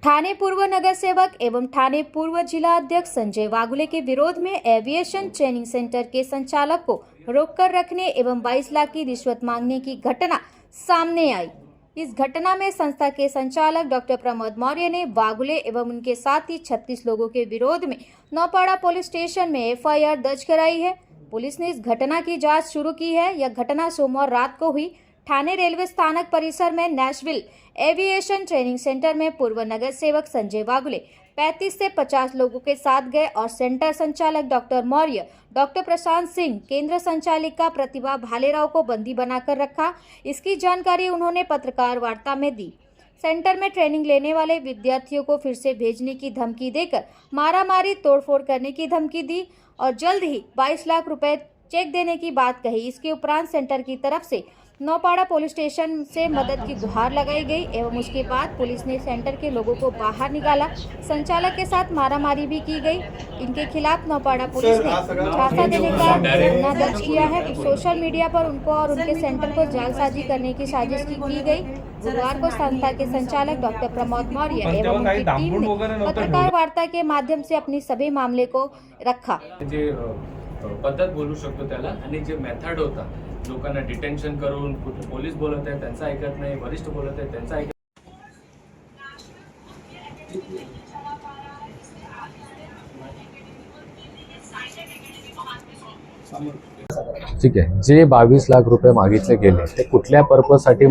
ठाणे पूर्व नगर सेवक एवं ठाणे पूर्व जिला अध्यक्ष संजय वागुले के विरोध में एविएशन ट्रेनिंग सेंटर के संचालक को रोककर रखने एवं 22 लाख की रिश्वत मांगने की घटना सामने आई। इस घटना में संस्था के संचालक डॉक्टर प्रमोद मौर्य ने वागुले एवं उनके साथ ही 36 लोगों के विरोध में नौपाड़ा पुलिस स्टेशन में एफआईआर दर्ज कराई है। पुलिस ने इस घटना की जांच शुरू की है। यह घटना सोमवार रात को हुई। ठाणे रेलवे स्थानक परिसर में नेशविल एविएशन ट्रेनिंग सेंटर में पूर्व नगर सेवक संजय वागुले 35 से 50 लोगों के साथ गए और सेंटर संचालक डॉक्टर मौर्य, डॉक्टर प्रशांत सिंह, केंद्र संचालिका प्रतिभा भालेराव को बंदी बनाकर रखा। इसकी जानकारी उन्होंने पत्रकार वार्ता में दी। सेंटर में ट्रेनिंग लेने वाले विद्यार्थियों को फिर से भेजने की धमकी देकर मारामारी तोड़फोड़ करने की धमकी दी और जल्द ही 22 लाख रुपए चेक देने की बात कही। इसके उपरांत सेंटर की तरफ से नौपाड़ा पुलिस स्टेशन से मदद की गुहार लगाई गई एवं उसके बाद पुलिस ने सेंटर के लोगों को बाहर निकाला। संचालक के साथ मारामारी भी की गई। इनके खिलाफ नौपाड़ा पुलिस ने झांसा देने का मामला दर्ज किया है। सोशल मीडिया पर उनको और उनके सेंटर को जालसाजी करने की साजिश की गई। गुरुवार को संस्था के संचालक डॉक्टर प्रमोद मौर्य एवं उनकी टीम ने पत्रकार वार्ता के माध्यम से अपनी सभी मामले को रखा। पद्धत बोलू शकतो त्याला आणि जे मेथड होता लोकांना डिटेन्शन करून पोलीस बोलत आहे त्यांचा ऐकत नाही, वरिष्ठ बोलत आहे त्यांचा ऐकत ठीक आहे। जे 22 लाख रुपये मागितले गेले ते कुठल्या पर्पजसाठी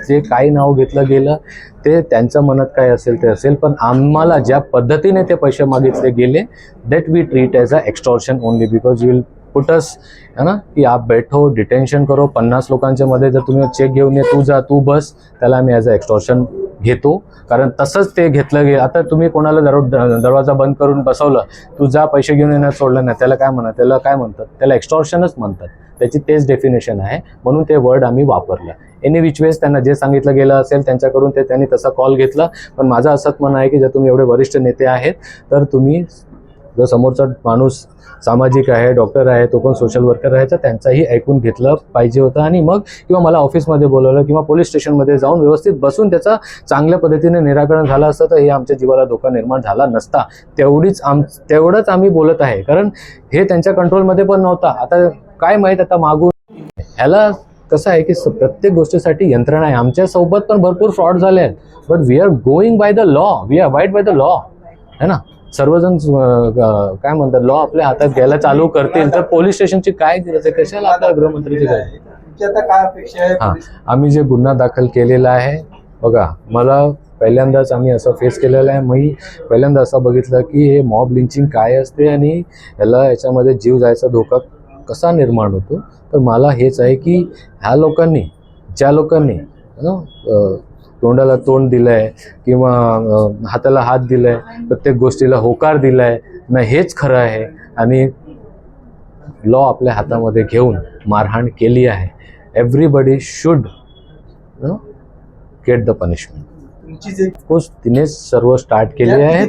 जे काही नाव घेतलं गेलं ते त्यांच्या मनात काय असेल ते असेल, पण आम्हाला ज्या पद्धतीने ते पैसे मागितले गेले that we treat as a extortion only because you will put us है ना की आप बैठो डिटेन्शन करो। 50 लोकांच्या मध्ये जर तुम्ही चेक घेऊन ये तू जा तू बस, त्याला आम्ही ॲज अ एक्सटॉर्शन घेतो। कारण तसंच ते घेतलं गेलं। आता तुम्ही कोणाला दरवाजा बंद करून बसवलं, तू जा पैसे घेऊन येण्यात सोडलं नाही, त्याला काय म्हणतात? त्याला एक्सटॉर्शनच म्हणतात। त्याची तेच डेफिनेशन आहे, म्हणून ते वर्ड आम्ही वापरलं। एनी विच वेज त्यांना जे सांगितलं गेलं असेल त्यांच्याकडून त्यांनी तसा कॉल घेतला। पण माझं असंच म्हणणं आहे की जर तुम्ही एवढे वरिष्ठ नेते आहेत तर तुम्ही जर समोरचा माणूस सामाजिक आहे, डॉक्टर आहे, तो पण सोशल वर्कर आहे, तर त्यांचाही ऐकून घेतलं पाहिजे होतं आणि मग किंवा मला ऑफिसमध्ये बोलवलं किंवा पोलीस स्टेशनमध्ये जाऊन व्यवस्थित बसून त्याचा चांगल्या पद्धतीने निराकरण झालं असतं तर हे आमच्या जीवाला धोका निर्माण झाला नसता। तेवढंच आम्ही बोलत आहे, कारण हे त्यांच्या कंट्रोलमध्ये पण नव्हता। आता काय माहीत आता मागून ह्याला कसं आहे की प्रत्येक गोष्टीसाठी यंत्रणा आहे। आमच्या सोबत पण भरपूर फ्रॉड झाले आहेत, but we are going by the law, we abide by the law, है ना। सर्वजण काय म्हणतात लॉ आपल्या हातात घ्यायला चालू करतील तर पोलीस स्टेशनची काय गरज आहे? कशाला आपल्या गृहमंत्रीची गरज आहे? हां, आम्ही जे गुन्हा दाखल केलेला आहे बघा, मला पहिल्यांदाच आम्ही असं फेस केलेलं आहे। मी पहिल्यांदा असं बघितलं की हे मॉब लिंचिंग काय असते आणि याच्यामध्ये जीव जायचा धोका कसा निर्माण होतो। तर मला हेच आहे की ज्या लोकांनी तोंडाला तोंड दिलंय किंवा हाताला हात दिलाय, प्रत्येक गोष्टीला होकार दिलाय ना, हेच खरं आहे आणि लॉ आपल्या हातामध्ये घेऊन मारहाण केली आहे। Everybody should get the punishment. Of course तिने सर्व स्टार्ट केले आहे,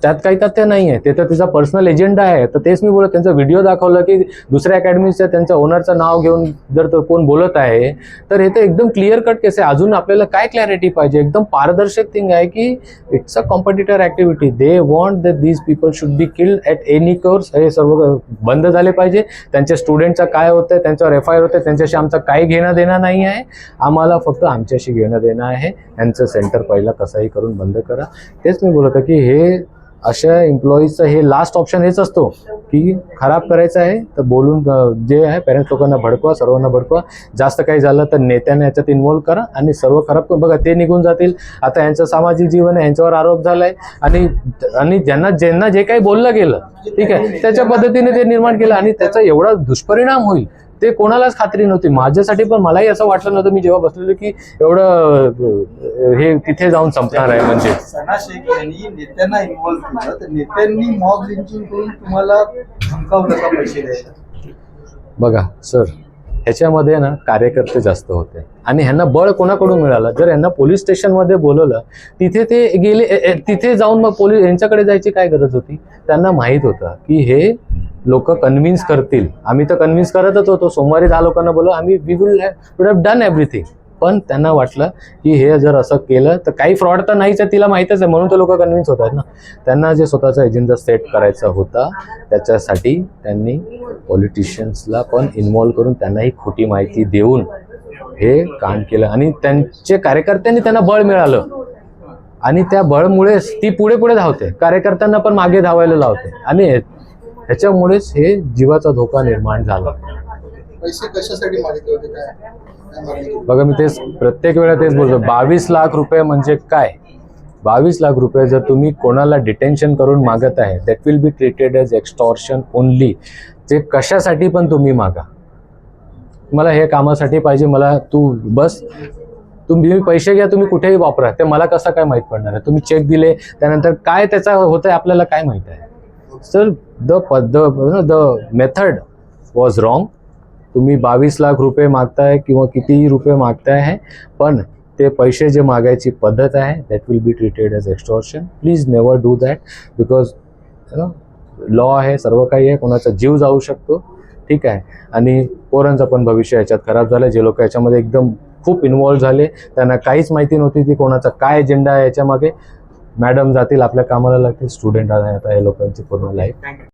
त्यात काही तथ्य नाही आहे, ते तर तिचा पर्सनल एजेंडा आहे। तर तेच मी बोलत, त्यांचा व्हिडिओ दाखवला की दुसऱ्या अकॅडमीच्या त्यांच्या ओनरचं नाव घेऊन जर तो कोण बोलत आहे तर हे तर एकदम क्लिअर कट केस आहे। अजून आपल्याला काय क्लॅरिटी पाहिजे? एकदम पारदर्शक थिंग आहे की it's a competitor activity, they want that these people should be killed at any course. हे सर्व बंद झाले पाहिजे। त्यांच्या स्टुडंटचं काय होतं, त्यांच्यावर एफआयआर होते, त्यांच्याशी आमचं काही घेणं देणं नाही आहे। आम्हाला फक्त आमच्याशी घेणं देणं आहे। यांचं सेंटर पहिला कसंही करून बंद करा। तेच मी बोलत की हे अशा एम्प्लॉईजचं हे लास्ट ऑप्शन हेच असतो की खराब करायचं आहे तर बोलून जे आहे पेरेंट्स लोकांना भडकवा, सर्वांना भडकवा। जास्त काही झालं तर नेत्यांना याच्यात इन्व्हॉल्व करा आणि सर्व खराब बघा, ते निघून जातील। आता यांचं सामाजिक जीवन आहे, यांच्यावर आरोप झालाय आणि ज्यांना जे काही बोललं गेलं ठीक आहे त्याच्या पद्धतीने ते निर्माण केलं आणि त्याचा एवढा दुष्परिणाम होईल ते कोणालाच खात्री नव्हती। माझ्यासाठी पण मलाही असं वाटलं नव्हतं मी जेव्हा बसलेलो की एवढं हे तिथे जाऊन संपणार आहे। म्हणजे सना शेख यांनी नेत्यांना इन्व्हॉल्व केलं तर नेत्यांनी मॉब लिंचिंग करून तुम्हाला धमकावलं का पैसे द्यायला? बघा सर, ह्याच्यामध्ये ना कार्यकर्ते जास्त होते आणि ह्यांना बळ कोणाकडून मिळालं? जर यांना पोलीस स्टेशनमध्ये बोलवलं तिथे ते गेले, तिथे जाऊन मग पोलीस यांच्याकडे जायची काय गरज होती? त्यांना माहीत होतं की हे लोक कन्व्हिन्स करतील। आम्ही तर कन्व्हिन्स करतच होतो। सोमवारी 10 लोकांना बोललो आम्ही, we would have done everything. पण त्यांना वाटलं की हे जर असं केलं तर काही फ्रॉड तर नाहीच आहे, तिला माहीतच आहे, म्हणून तर लोक कन्व्हिन्स होत आहेत ना. त्यांना जे स्वतःचा एजेंडा सेट करायचा होता त्याच्यासाठी त्यांनी पॉलिटिशियन्सला पण इन्व्हॉल्व करून त्यांनाही खोटी माहिती देऊन हे कांड केलं आणि त्यांचे कार्यकर्त्यांनी त्यांना बळ मिळालं आणि त्या बळमुळेच ती पुढे पुढे धावते, कार्यकर्त्यांना पण मागे धावायला लावते आणि ह्याच्यामुळेच हे जीवाचा धोका निर्माण झाला. पैसे कशासाठी मागितले होते, काय मागणी केली? बघा मी तेच प्रत्येक वेळा तेच बोलतो, 22 लाख रुपये म्हणजे काय? 22 लाख रुपये जर तुम्ही कोणाला डिटेन्शन करून मागत आहे that will be treated as extortion only. ते कशासाठी पण तुम्ही मागा, मला हे कामासाठी पाहिजे, मला तू बस तुम्ही पैसे घ्या, तुम्ही कुठेही वापरा, ते मला कसं काय माहीत पडणार आहे? तुम्ही चेक दिले त्यानंतर काय त्याचा होतं आपल्याला काय माहीत आहे? Sir the method was wrong. तुम्ही 22 लाख रुपये मागताय किंवा कितीही रुपये मागताय आहे, पण ते पैसे जे मागायची पद्धत आहे that will be treated as extortion. Please never do that because law आहे, सर्व काही आहे, कोणाचा जीव जाऊ शकतो, ठीक आहे. आणि पोरांचं पण भविष्य याच्यात खराब झालं. जे लोक याच्यामध्ये एकदम खूप इन्व्हॉल्व झाले त्यांना काहीच माहिती नव्हती की कोणाचा काय एजेंडा आहे याच्यामागे. मॅडम जातील आपल्या कामाला लागतील, स्टुडंट आहे आता या लोकांची पूर्ण लाईफ.